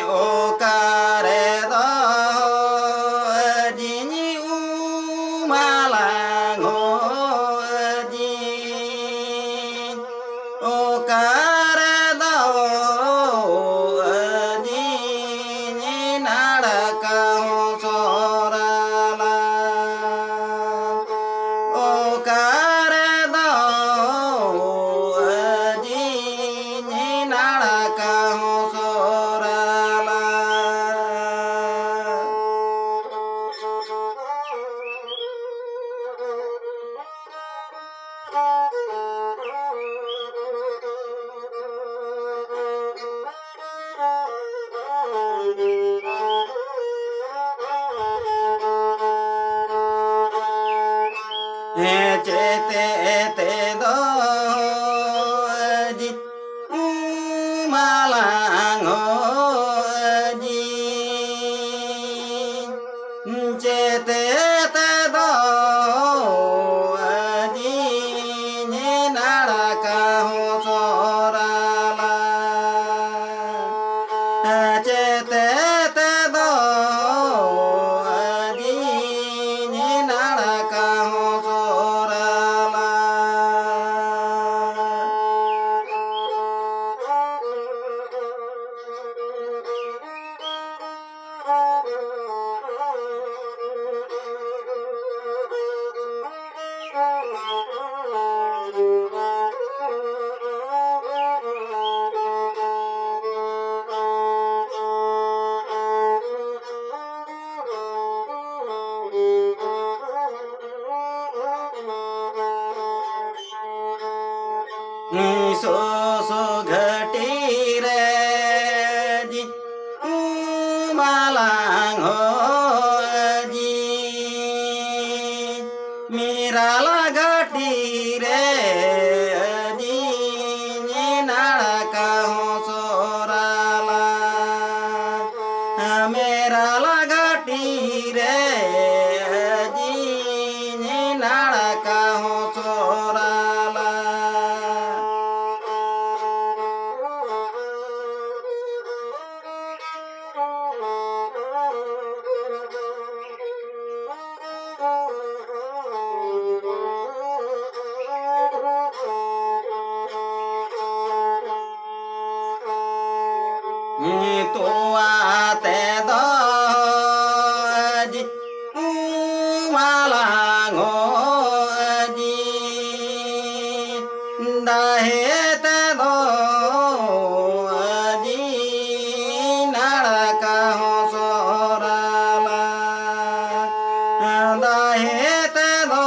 O care do di ni malango di o care do di ni naraka sorala o care do di ni naraka te do di malango di te do di ni naraka sorala te do di ni naraka so so ghati re di malang ho di mirala ghati re di ni naraka ho sorala mirala ghati re di ni naraka ho sorala tua te do di malango di dahe te do di naraka ho sorala dahe te do